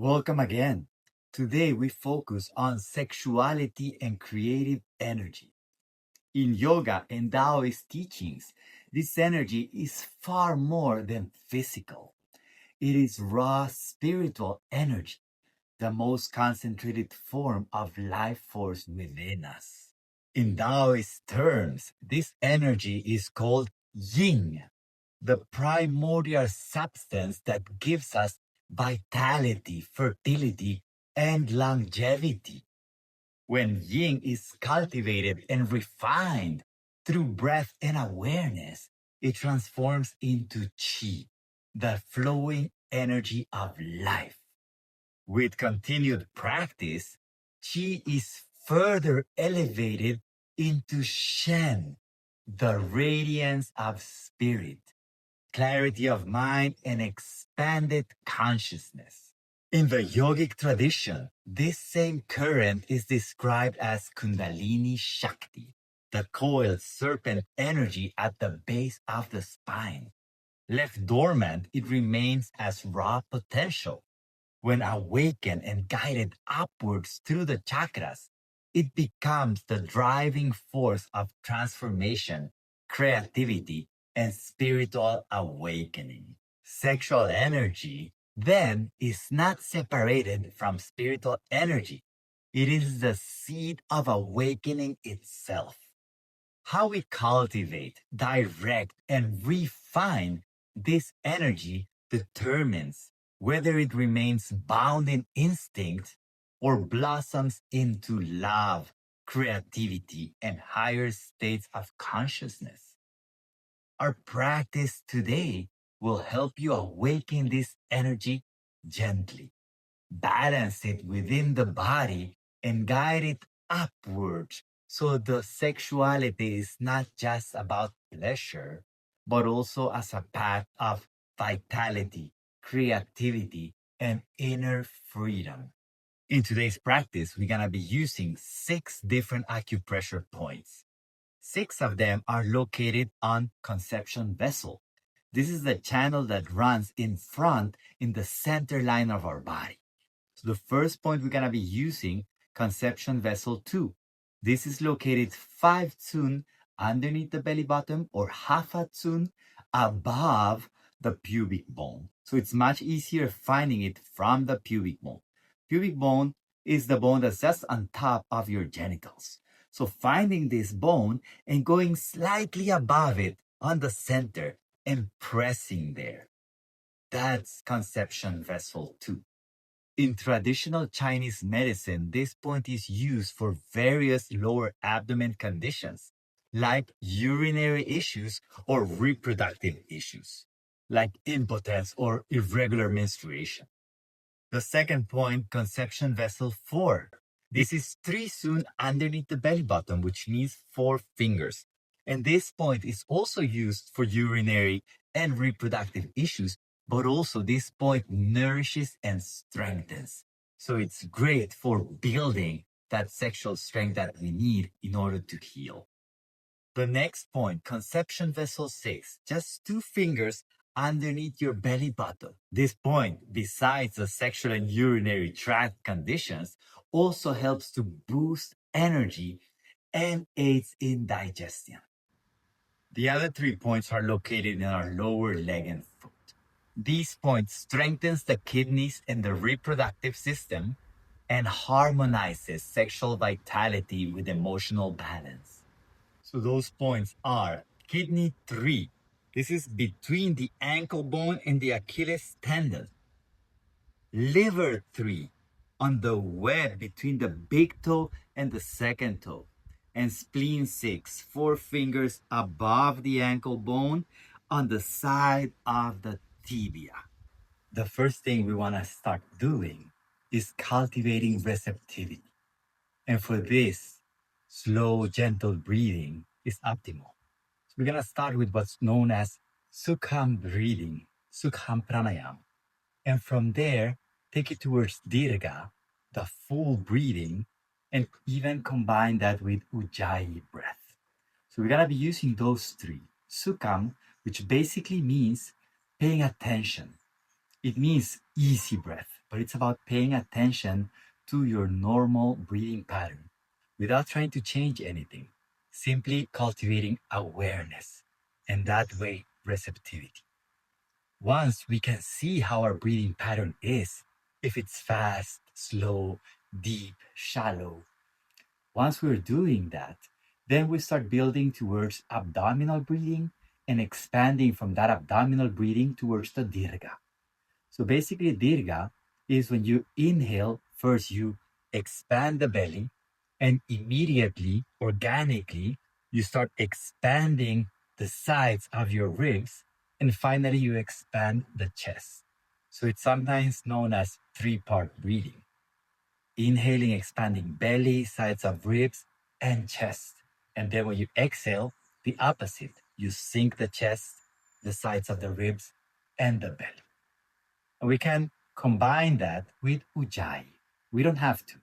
Welcome again. Today we focus on sexuality and creative energy. In yoga and Taoist teachings, this energy is far more than physical. It is raw spiritual energy, the most concentrated form of life force within us. In Taoist terms, this energy is called Jing, the primordial substance that gives us vitality, fertility, and longevity. When yin is cultivated and refined through breath and awareness, it transforms into qi, the flowing energy of life. With continued practice, qi is further elevated into Shen, the radiance of spirit, clarity of mind, and expanded consciousness. In the yogic tradition, this same current is described as Kundalini Shakti, the coiled serpent energy at the base of the spine. Left dormant, it remains as raw potential. When awakened and guided upwards through the chakras, it becomes the driving force of transformation, creativity, and spiritual awakening. Sexual energy, then, is not separated from spiritual energy. It is the seed of awakening itself. How we cultivate, direct, and refine this energy determines whether it remains bound in instinct or blossoms into love, creativity, and higher states of consciousness. Our practice today will help you awaken this energy gently, balance it within the body, and guide it upwards. So the sexuality is not just about pleasure, but also as a path of vitality, creativity, and inner freedom. In today's practice, we're going to be using 6 different acupressure points. 6 of them are located on conception vessel. This is the channel that runs in front in the center line of our body. So the first point we're going to be using, conception vessel 2. This is located 5 tsun underneath the belly button or half a tsun above the pubic bone. So it's much easier finding it from the pubic bone. Pubic bone is the bone that's just on top of your genitals. So finding this bone and going slightly above it on the center and pressing there. That's conception vessel 2. In traditional Chinese medicine, this point is used for various lower abdomen conditions, like urinary issues or reproductive issues, like impotence or irregular menstruation. The second point, conception vessel 4. This is 3 tsun underneath the belly button, which means 4 fingers. And this point is also used for urinary and reproductive issues, but also this point nourishes and strengthens. So it's great for building that sexual strength that we need in order to heal. The next point, conception vessel 6, just 2 fingers underneath your belly button. This point, besides the sexual and urinary tract conditions, also helps to boost energy and aids in digestion. The other 3 points are located in our lower leg and foot. These points strengthens the kidneys and the reproductive system and harmonizes sexual vitality with emotional balance. So those points are kidney 3. This is between the ankle bone and the Achilles tendon. Liver 3, on the web between the big toe and the second toe. And spleen 6, 4 fingers above the ankle bone on the side of the tibia. The first thing we want to start doing is cultivating receptivity. And for this, slow, gentle breathing is optimal. So we're going to start with what's known as Sukham breathing, Sukham Pranayama. And from there, take it towards Dirga, the full breathing, and even combine that with Ujjayi breath. So we're going to be using those 3. Sukham, which basically means paying attention. It means easy breath. but it's about paying attention to your normal breathing pattern without trying to change anything, simply cultivating awareness and that way receptivity. Once we can see how our breathing pattern is, if it's fast, slow, deep, shallow, once we're doing that, then we start building towards abdominal breathing and expanding from that abdominal breathing towards the dirga. So basically, dirga is when you inhale, first you expand the belly, and immediately, organically, you start expanding the sides of your ribs, and finally, you expand the chest. So it's sometimes known as three-part breathing. Inhaling, expanding belly, sides of ribs, and chest. And then when you exhale, the opposite. You sink the chest, the sides of the ribs, and the belly. And we can combine that with ujjayi. We don't have to.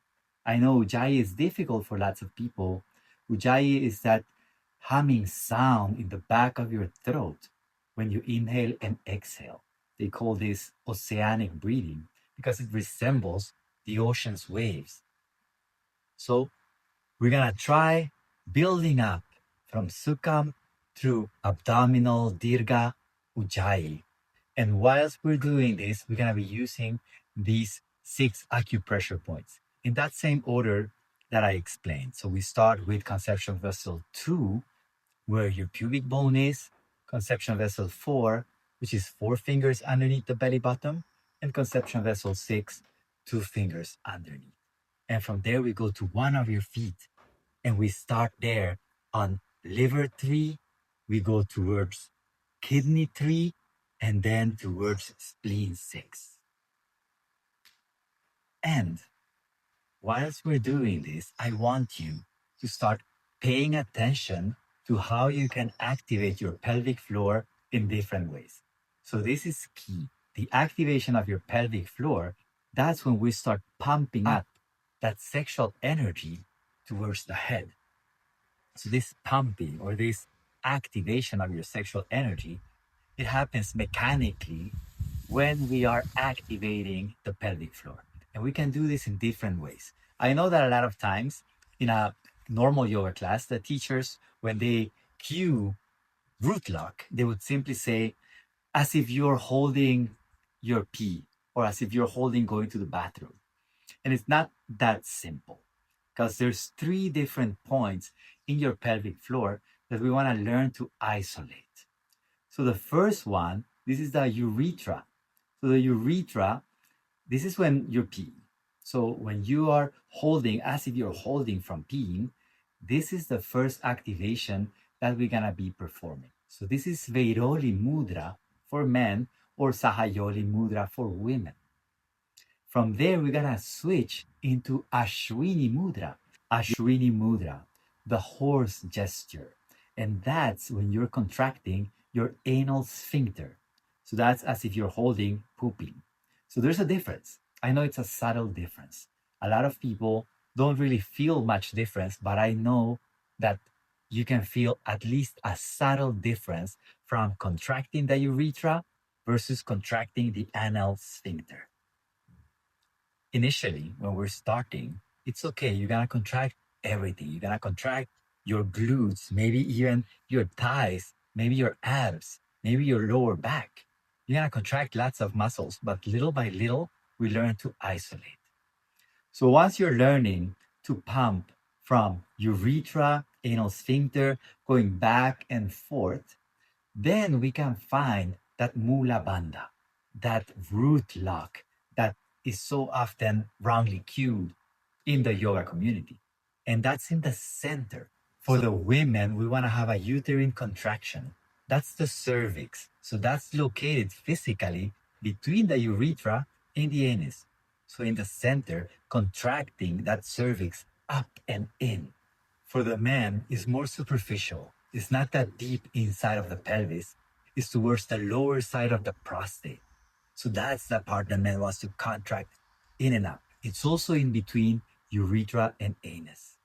I know ujjayi is difficult for lots of people. Ujjayi is that humming sound in the back of your throat when you inhale and exhale. They call this oceanic breathing because it resembles the ocean's waves. So we're gonna try building up from sukham through abdominal, dirga, ujjayi. And whilst we're doing this, we're gonna be using these 6 acupressure points in that same order that I explained. So we start with conception vessel 2, where your pubic bone is, conception vessel 4, which is 4 fingers underneath the belly button, and conception vessel 6, 2 fingers underneath. And from there, we go to one of your feet, and we start there on liver 3, we go towards kidney 3, and then towards spleen 6. And whilst we're doing this, I want you to start paying attention to how you can activate your pelvic floor in different ways. So this is key. The activation of your pelvic floor, that's when we start pumping up that sexual energy towards the head. So this pumping or this activation of your sexual energy, it happens mechanically when we are activating the pelvic floor. And we can do this in different ways. I know that a lot of times in a normal yoga class, the teachers, when they cue root lock, they would simply say, as if you're holding your pee or as if you're holding going to the bathroom. And it's not that simple because there's 3 different points in your pelvic floor that we want to learn to isolate. So the first one, this is the urethra. So the urethra, this is when you're peeing. So when you are holding, as if you're holding from peeing, this is the first activation that we're gonna be performing. So this is Vairoli Mudra for men or Sahayoli Mudra for women. From there, we're gonna switch into Ashwini Mudra. Ashwini Mudra, the horse gesture. And that's when you're contracting your anal sphincter. So that's as if you're holding pooping. So there's a difference. I know it's a subtle difference. A lot of people don't really feel much difference, but I know that you can feel at least a subtle difference from contracting the urethra versus contracting the anal sphincter. Initially, when we're starting, it's okay. You're gonna contract everything. You're gonna contract your glutes, maybe even your thighs, maybe your abs, maybe your lower back. You're gonna contract lots of muscles, but little by little, we learn to isolate. So once you're learning to pump from urethra, anal sphincter, going back and forth, then we can find that mula bandha, that root lock that is so often wrongly cued in the yoga community. And that's in the center. For the women, we want to have a uterine contraction. That's the cervix. So that's located physically between the urethra and the anus. So in the center, contracting that cervix up and in. For the man, is more superficial. It's not that deep inside of the pelvis. It's towards the lower side of the prostate. So that's the part the man wants to contract in and up. It's also in between urethra and anus.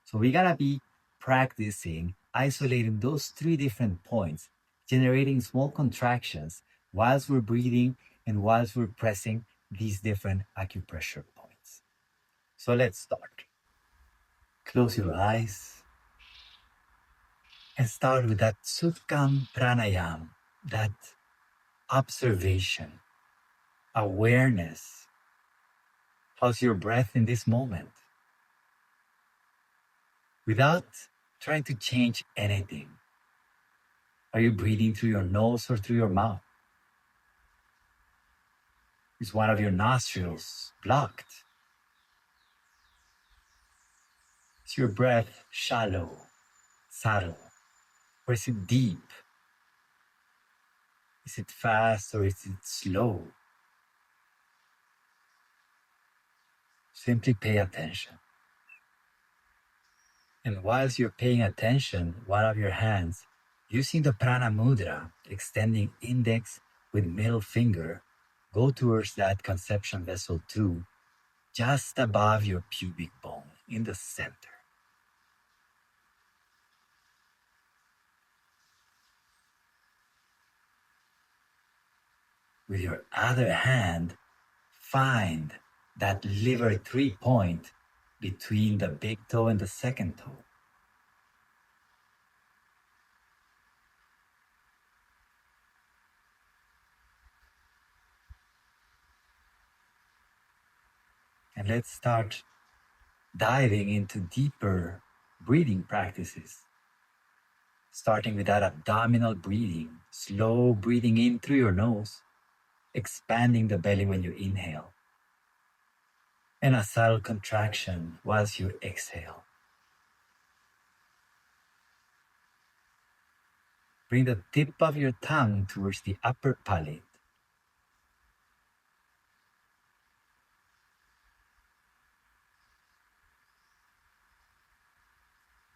So we gotta be practicing isolating those 3 different points, generating small contractions whilst we're breathing and whilst we're pressing these different acupressure points. So let's start. Close your eyes and start with that Sutkam Pranayama, that observation, awareness. How's your breath in this moment? Without trying to change anything. Are you breathing through your nose or through your mouth? Is one of your nostrils blocked? Is your breath shallow, subtle, or is it deep? Is it fast or is it slow? Simply pay attention. And whilst you're paying attention, one of your hands, using the prana mudra, extending index with middle finger, go towards that conception vessel 2, just above your pubic bone in the center. With your other hand, find that liver 3 point between the big toe and the second toe. And let's start diving into deeper breathing practices. Starting with that abdominal breathing, slow breathing in through your nose, expanding the belly when you inhale, and a subtle contraction whilst you exhale. Bring the tip of your tongue towards the upper palate.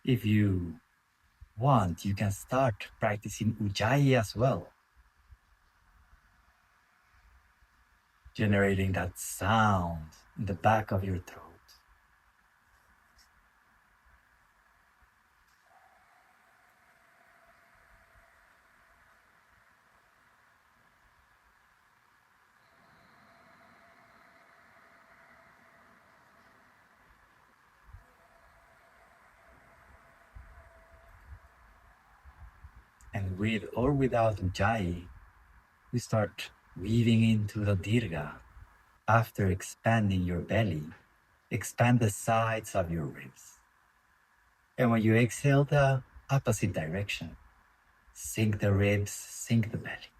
If you want, you can start practicing Ujjayi as well, generating that sound in the back of your throat. And with or without Ujjayi, we start weaving into the Dirga. After expanding your belly, expand the sides of your ribs. And when you exhale the opposite direction, sink the ribs, sink the belly.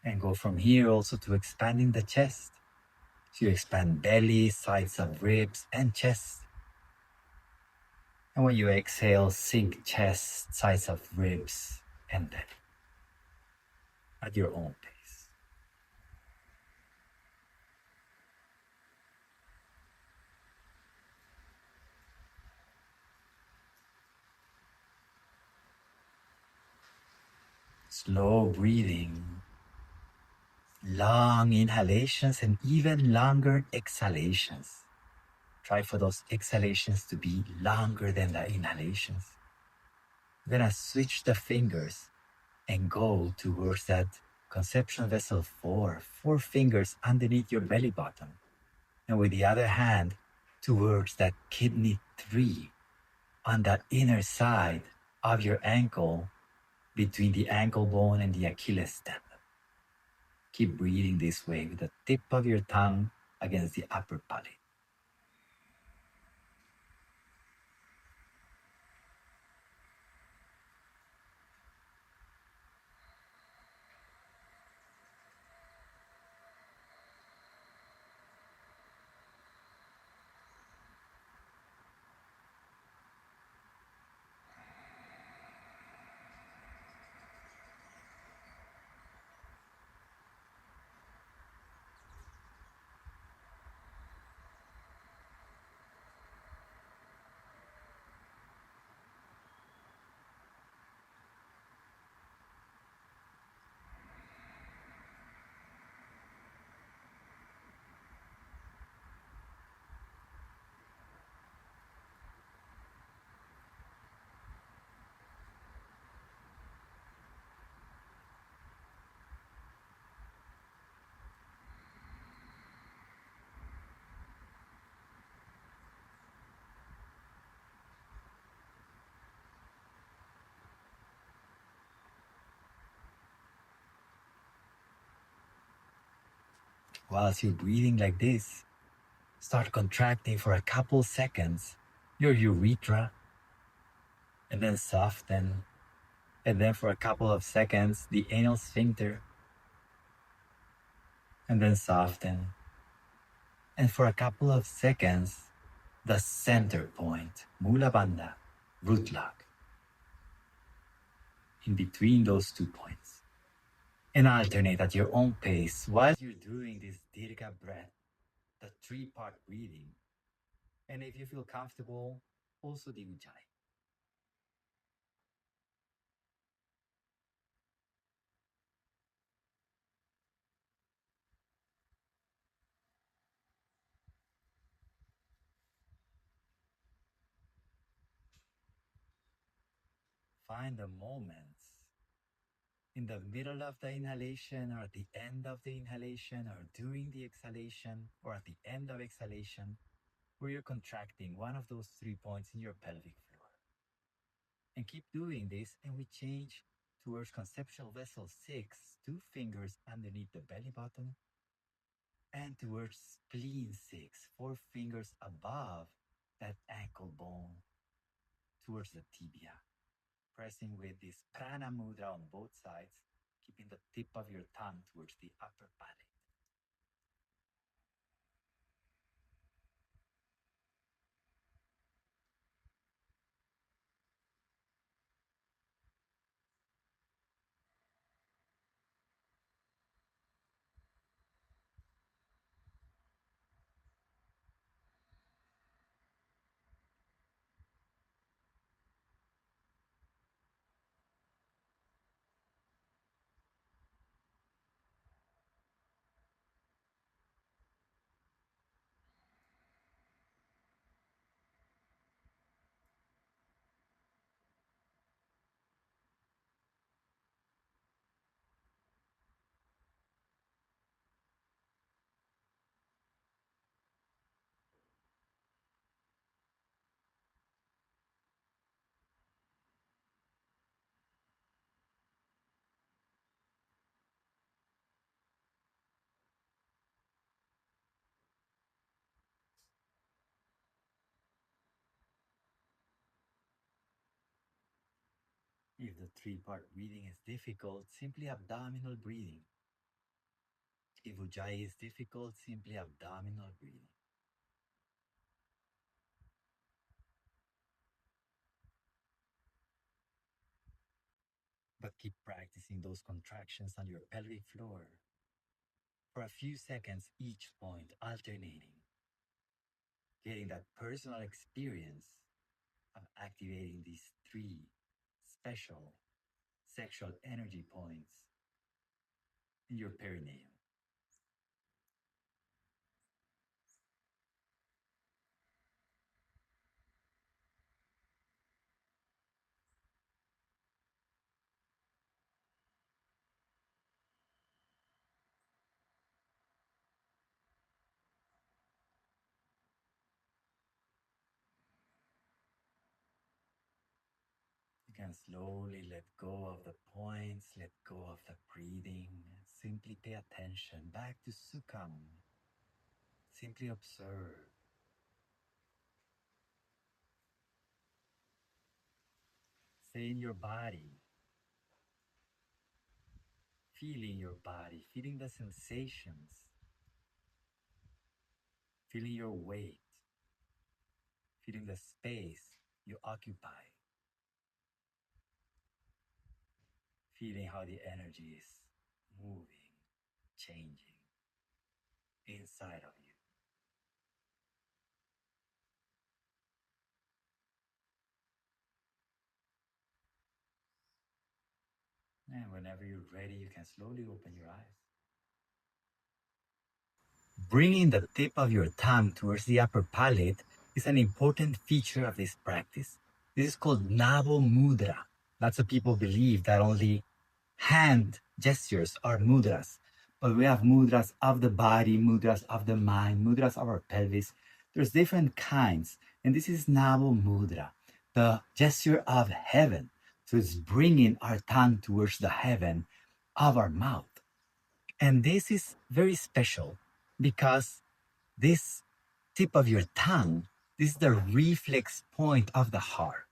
And go from here also to expanding the chest. So you expand belly, sides of ribs, and chest. And when you exhale, sink chest, sides of ribs, and belly at your own pace. Slow breathing, long inhalations, and even longer exhalations. Try for those exhalations to be longer than the inhalations. We're gonna switch the fingers and go towards that conception vessel 4, 4 fingers underneath your belly button. And with the other hand, towards that kidney 3 on the inner side of your ankle, between the ankle bone and the Achilles tendon. Keep breathing this way with the tip of your tongue against the upper palate. Whilst you're breathing like this, start contracting for a couple seconds your urethra, and then soften. And then for a couple of seconds, the anal sphincter, and then soften. And for a couple of seconds, the center point, Mula Bandha, root lock, in between those 2 points. And alternate at your own pace while you're doing this Dirga breath, the 3-part breathing. And if you feel comfortable, also the Ujjayi. Find the moments in the middle of the inhalation, or at the end of the inhalation, or during the exhalation, or at the end of exhalation, where you're contracting one of those 3 points in your pelvic floor. And keep doing this, and we change towards conceptual vessel 6, 2 fingers underneath the belly button, and towards spleen 6, 4 fingers above that ankle bone, towards the tibia. Pressing with this prana mudra on both sides, keeping the tip of your tongue towards the upper palate. If the 3-part breathing is difficult, simply abdominal breathing. If Ujjayi is difficult, simply abdominal breathing. But keep practicing those contractions on your pelvic floor for a few seconds each point, alternating, getting that personal experience of activating these 3 special sexual energy points in your perineum. You can slowly let go of the points, let go of the breathing, simply pay attention back to Sukham. Simply observe. Stay in your body, feeling your body, feeling the sensations, feeling your weight, feeling the space you occupy, feeling how the energy is moving, changing inside of you. And whenever you're ready, you can slowly open your eyes. Bringing the tip of your tongue towards the upper palate is an important feature of this practice. This is called Navo Mudra. Lots of people believe that only hand gestures are mudras, but we have mudras of the body, mudras of the mind, mudras of our pelvis. There's different kinds, and this is Navo Mudra, the gesture of heaven. So it's bringing our tongue towards the heaven of our mouth. And this is very special because this tip of your tongue, this is the reflex point of the heart.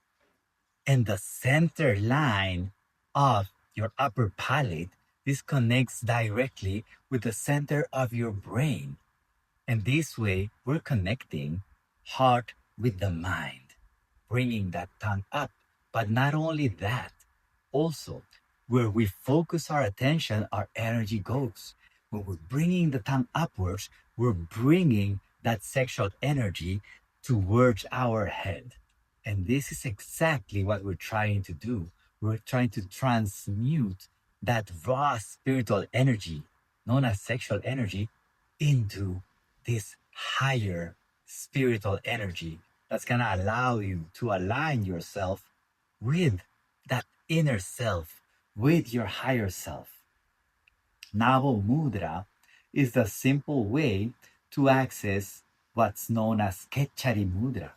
And the center line of your upper palate, this connects directly with the center of your brain. And this way, we're connecting heart with the mind, bringing that tongue up. But not only that, also, where we focus our attention, our energy goes. When we're bringing the tongue upwards, we're bringing that sexual energy towards our head. And this is exactly what we're trying to do. We're trying to transmute that raw spiritual energy, known as sexual energy, into this higher spiritual energy that's going to allow you to align yourself with that inner self, with your higher self. Navo Mudra is the simple way to access what's known as Kechari Mudra.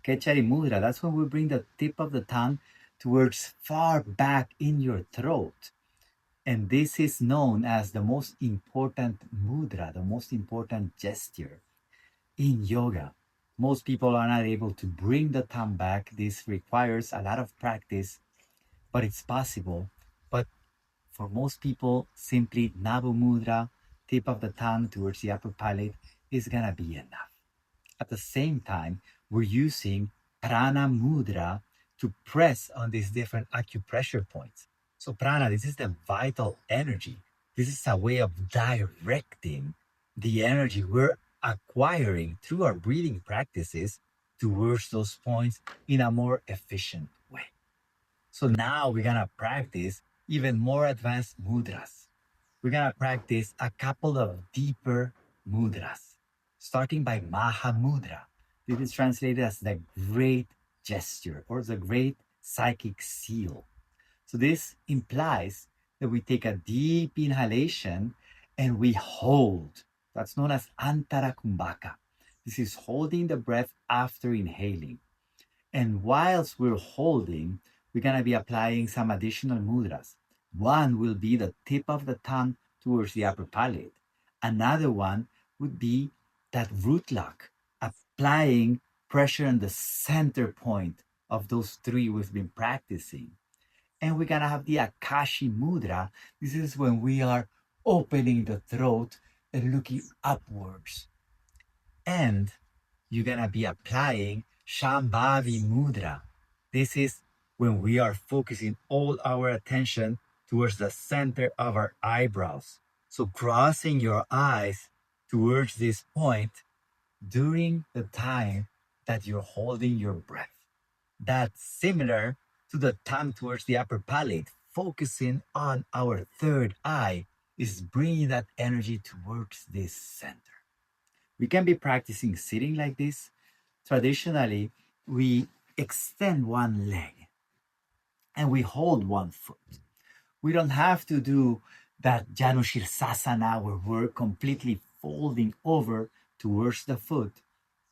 Kechari Mudra, that's when we bring the tip of the tongue towards far back in your throat. And this is known as the most important mudra, the most important gesture in yoga. Most people are not able to bring the tongue back. This requires a lot of practice, but it's possible. But for most people, simply Nabu Mudra, tip of the tongue towards the upper palate, is gonna be enough. At the same time, we're using Prana Mudra to press on these different acupressure points. So prana, this is the vital energy. This is a way of directing the energy we're acquiring through our breathing practices towards those points in a more efficient way. So now we're gonna practice even more advanced mudras. We're gonna practice a couple of deeper mudras, starting by Maha Mudra. This is translated as the great gesture or the great psychic seal. So this implies that we take a deep inhalation and we hold. That's known as Antara Kumbhaka. This is holding the breath after inhaling. And whilst we're holding, we're going to be applying some additional mudras. One will be the tip of the tongue towards the upper palate. Another one would be that root lock, applying pressure on the center point of those three we've been practicing. And we're going to have the Akashi Mudra. This is when we are opening the throat and looking upwards. And you're going to be applying Shambhavi Mudra. This is when we are focusing all our attention towards the center of our eyebrows. So crossing your eyes towards this point during the time that you're holding your breath. That's similar to the tongue towards the upper palate. Focusing on our third eye is bringing that energy towards this center. We can be practicing sitting like this. Traditionally, we extend one leg and we hold one foot. We don't have to do that Janu Shirsasana where we're completely folding over towards the foot,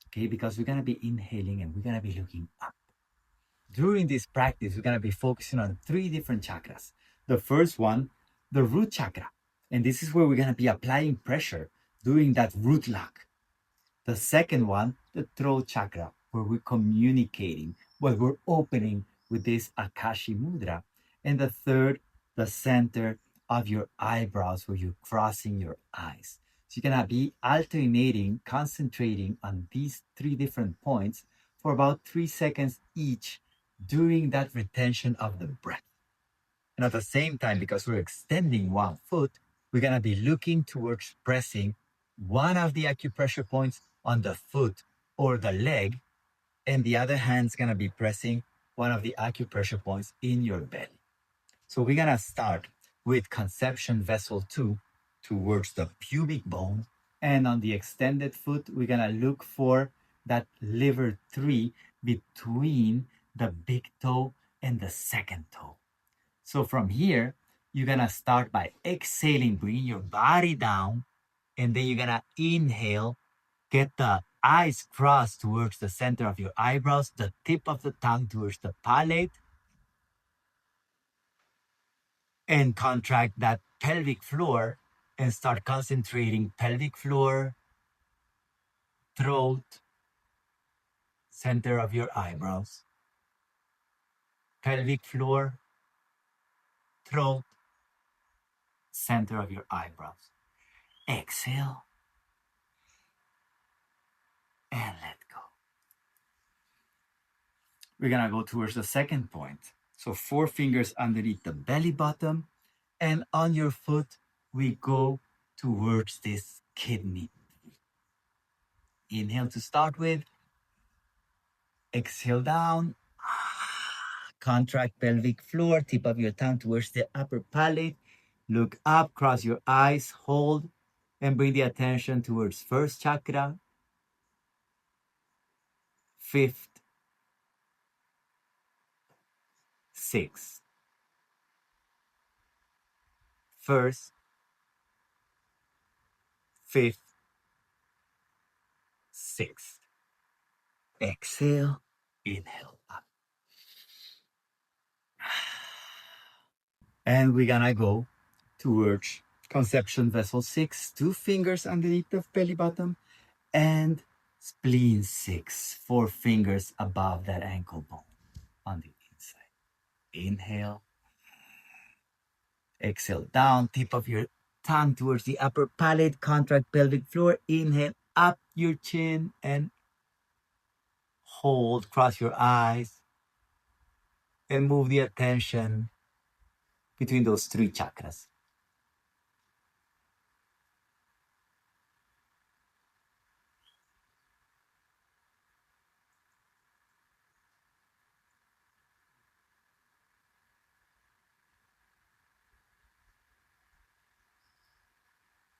okay? Because we're gonna be inhaling and we're gonna be looking up. During this practice, we're gonna be focusing on three different chakras. The first one, the root chakra. And this is where we're gonna be applying pressure, doing that root lock. The second one, the throat chakra, where we're communicating, where we're opening with this Akashi Mudra. And the third, the center of your eyebrows, where you're crossing your eyes. So you're gonna be alternating, concentrating on these three different points for about 3 seconds each during that retention of the breath. And at the same time, because we're extending one foot, we're gonna be looking towards pressing one of the acupressure points on the foot or the leg, and the other hand's gonna be pressing one of the acupressure points in your belly. So we're gonna start with conception vessel 2 towards the pubic bone, and on the extended foot, we're gonna look for that liver 3 between the big toe and the second toe. So from here, you're gonna start by exhaling, bringing your body down, and then you're gonna inhale, get the eyes crossed towards the center of your eyebrows, the tip of the tongue towards the palate, and contract that pelvic floor and start concentrating pelvic floor, throat, center of your eyebrows, pelvic floor, throat, center of your eyebrows. Exhale and let go. We're gonna go towards the second point. So 4 fingers underneath the belly button, and on your foot, we go towards this kidney. Inhale to start with. Exhale down. Contract pelvic floor, tip of your tongue towards the upper palate. Look up, cross your eyes, hold, and bring the attention towards first chakra, fifth, sixth. First, fifth, sixth. Exhale, inhale up. And we're gonna go towards conception vessel 6, 2 fingers underneath the belly button, and spleen 6, 4 fingers above that ankle bone on the inside. Inhale. Exhale down, tip of your tongue towards the upper palate, contract pelvic floor. Inhale up your chin and hold, cross your eyes, and move the attention between those 3 chakras.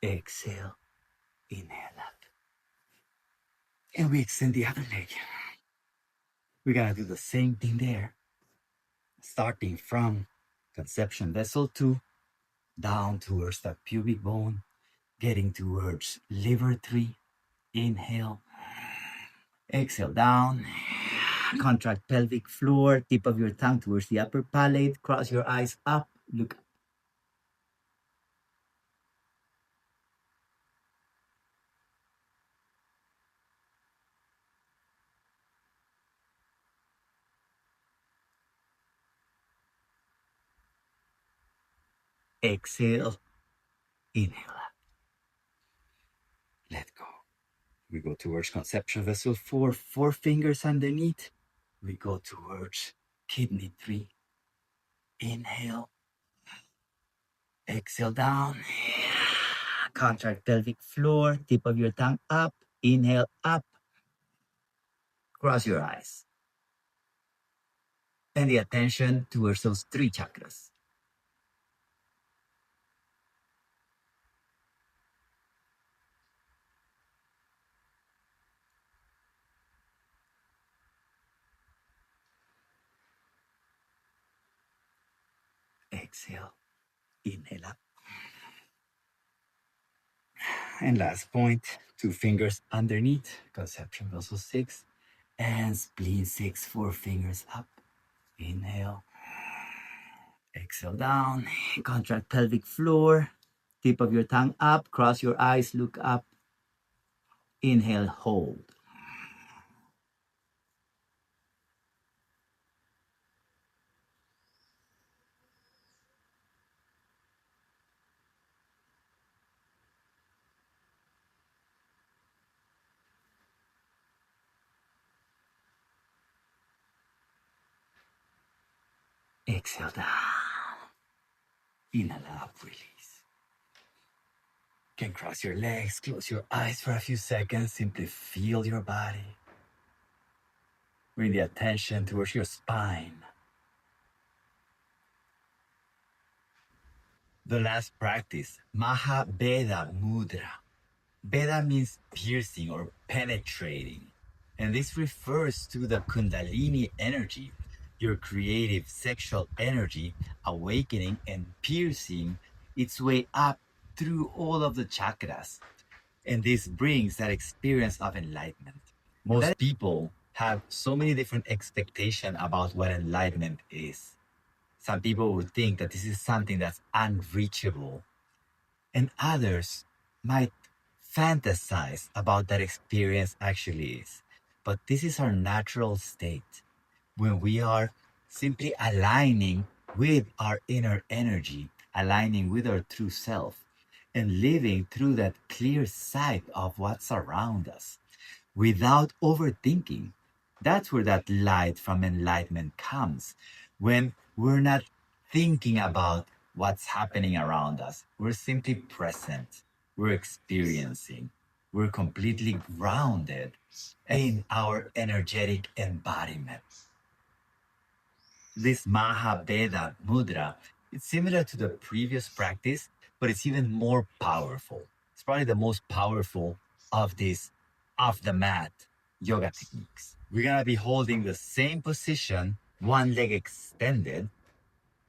Exhale, inhale up. And we extend the other leg. We're gonna do the same thing there. Starting from conception vessel 2, down towards the pubic bone, getting towards liver 3. Inhale. Exhale down. Contract pelvic floor, tip of your tongue towards the upper palate, cross your eyes up, look up. Exhale, inhale up. Let go. We go towards conception vessel 4, 4 fingers underneath. We go towards kidney 3. Inhale. Exhale down. Contract pelvic floor, tip of your tongue up. Inhale up. Cross your eyes. And the attention towards those 3 chakras. Exhale, inhale up. And last point, 2 fingers underneath, conception vessel 6, and spleen 6, 4 fingers up. Inhale. Exhale down. Contract pelvic floor. Tip of your tongue up. Cross your eyes. Look up. Inhale. Hold. Exhale down. Inhale up. Release. You can cross your legs. Close your eyes for a few seconds. Simply feel your body. Bring the attention towards your spine. The last practice, Maha Veda Mudra. Veda means piercing or penetrating. And this refers to the Kundalini energy, your creative sexual energy, awakening and piercing its way up through all of the chakras. And this brings that experience of enlightenment. Most people have so many different expectations about what enlightenment is. Some people would think that this is something that's unreachable, and others might fantasize about that experience actually is. But this is our natural state when we are simply aligning with our inner energy, aligning with our true self, and living through that clear sight of what's around us without overthinking. That's where that light from enlightenment comes. When we're not thinking about what's happening around us, we're simply present, we're experiencing, we're completely grounded in our energetic embodiment. This Mahabeda mudra, it's similar to the previous practice, but it's even more powerful. It's probably the most powerful of these off the mat yoga techniques. We're gonna be holding the same position, one leg extended,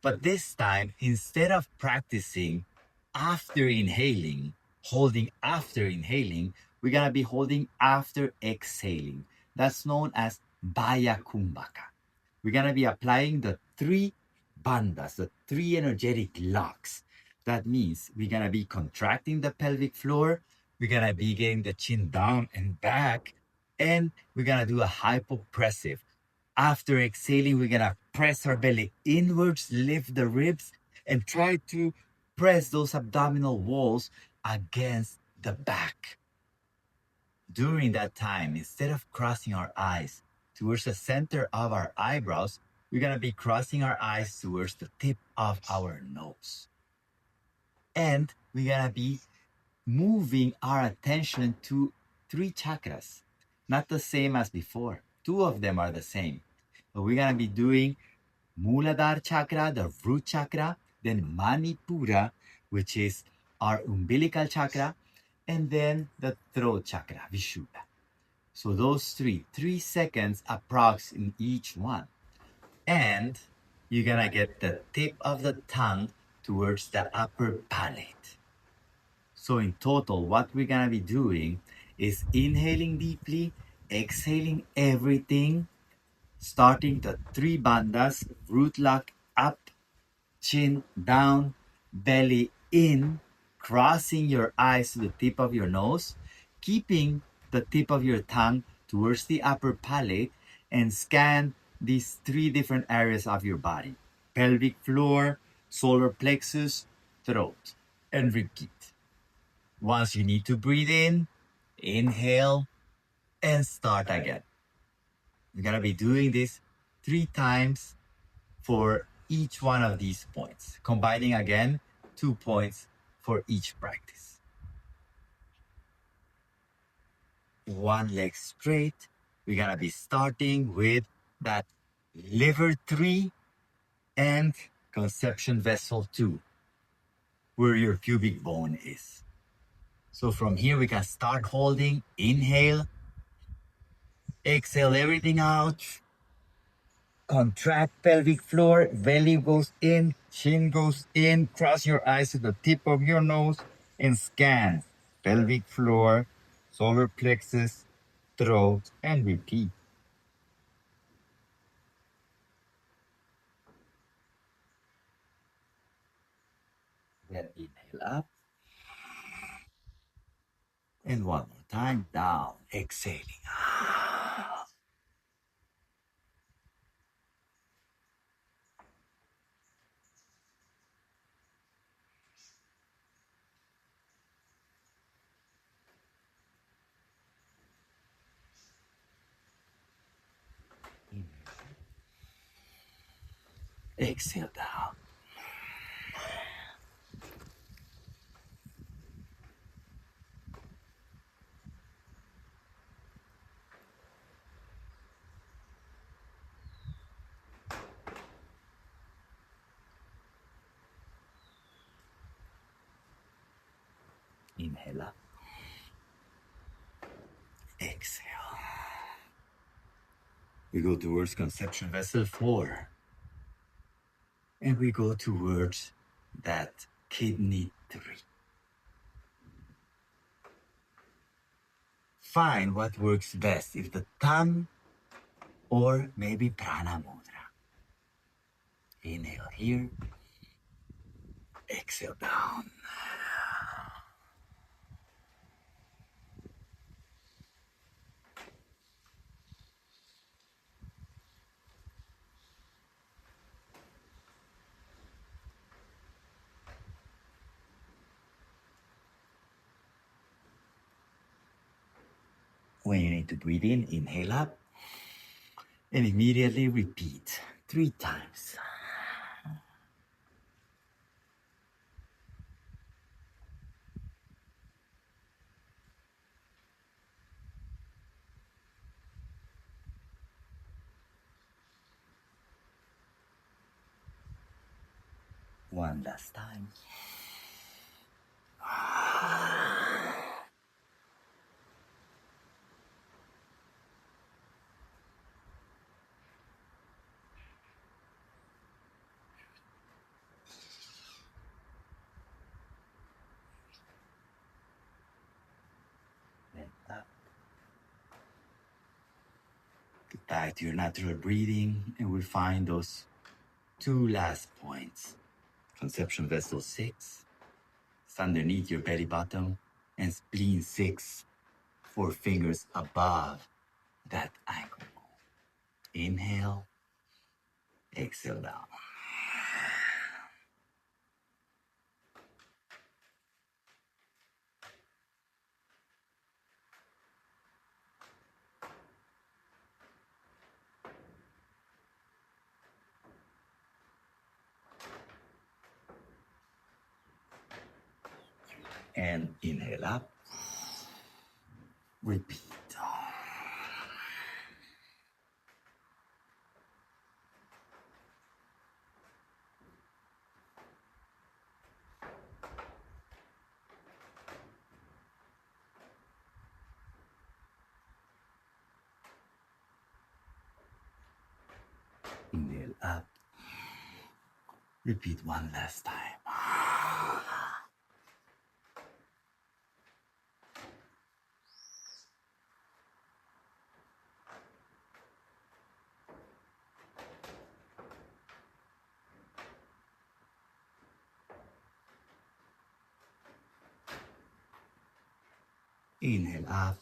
but this time, instead of practicing after inhaling, holding after inhaling, we're gonna be holding after exhaling. That's known as Baya Kumbhaka. We're gonna be applying the three bandhas, the three energetic locks. That means we're gonna be contracting the pelvic floor, we're gonna be getting the chin down and back, and we're gonna do a hypopressive. After exhaling, we're gonna press our belly inwards, lift the ribs, and try to press those abdominal walls against the back. During that time, instead of crossing our eyes towards the center of our eyebrows, we're gonna be crossing our eyes towards the tip of our nose. And we're gonna be moving our attention to three chakras, not the same as before. Two of them are the same. But we're gonna be doing Muladhara chakra, the root chakra, then Manipura, which is our umbilical chakra, and then the throat chakra, Vishuddha. So those 3 seconds approx in each one. And you're gonna get the tip of the tongue towards the upper palate. So in total, what we're gonna be doing is inhaling deeply, exhaling everything, starting the three bandhas, root lock up, chin down, belly in, crossing your eyes to the tip of your nose, keeping the tip of your tongue towards the upper palate, and scan these three different areas of your body: pelvic floor, solar plexus, throat, and repeat. Once you need to breathe in, inhale, and start again. You're gonna be doing this 3 times for each one of these points, combining again 2 points for each practice. One leg straight. We're gonna be starting with that liver 3 and conception vessel 2, where your pubic bone is. So from here, we can start holding. Inhale, exhale everything out. Contract pelvic floor, belly goes in, chin goes in, cross your eyes to the tip of your nose, and scan pelvic floor, solar plexus, throat, and repeat. Then inhale up. And one more time, down, exhaling. Exhale down. Inhale up. Exhale. We go towards conception vessel 4. And we go towards that kidney 3. Find what works best, if the tongue or maybe prana mudra. Inhale here, exhale down. When you need to breathe in, inhale up and immediately repeat 3 times. One last time. Get back to your natural breathing, and we'll find those 2 last points. Conception vessel 6, it's underneath your belly button, and spleen 6, 4 fingers above that ankle. Inhale, exhale down. And inhale up. Repeat. Inhale up. Repeat one last time. Inhale up.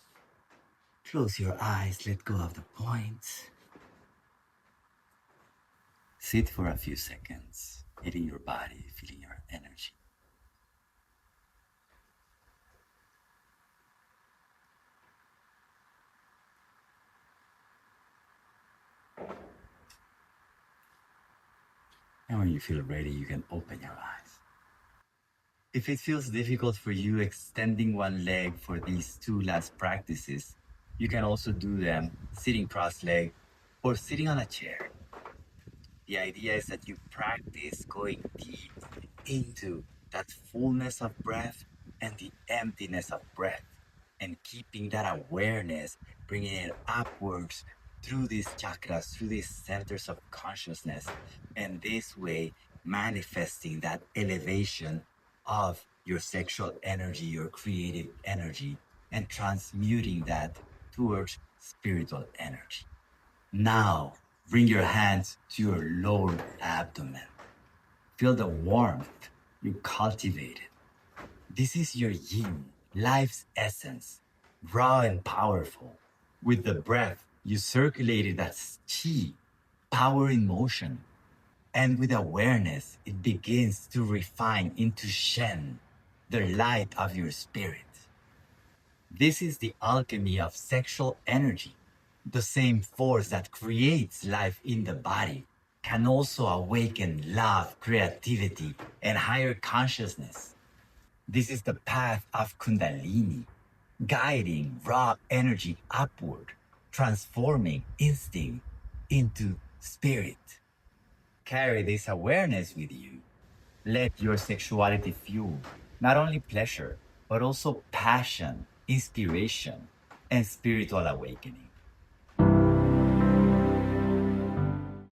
Close your eyes, let go of the points. Sit for a few seconds, hitting your body, feeling your energy. And when you feel ready, you can open your eyes. If it feels difficult for you extending one leg for these 2 last practices, you can also do them sitting cross-legged or sitting on a chair. The idea is that you practice going deep into that fullness of breath and the emptiness of breath, and keeping that awareness, bringing it upwards through these chakras, through these centers of consciousness, and this way manifesting that elevation of your sexual energy, your creative energy, and transmuting that towards spiritual energy. Now, bring your hands to your lower abdomen. Feel the warmth you cultivated. This is your yin, life's essence, raw and powerful. With the breath, you circulated that qi, power in motion. And with awareness, it begins to refine into Shen, the light of your spirit. This is the alchemy of sexual energy. The same force that creates life in the body can also awaken love, creativity, and higher consciousness. This is the path of Kundalini, guiding raw energy upward, transforming instinct into spirit. Carry this awareness with you. Let your sexuality fuel not only pleasure, but also passion, inspiration, and spiritual awakening.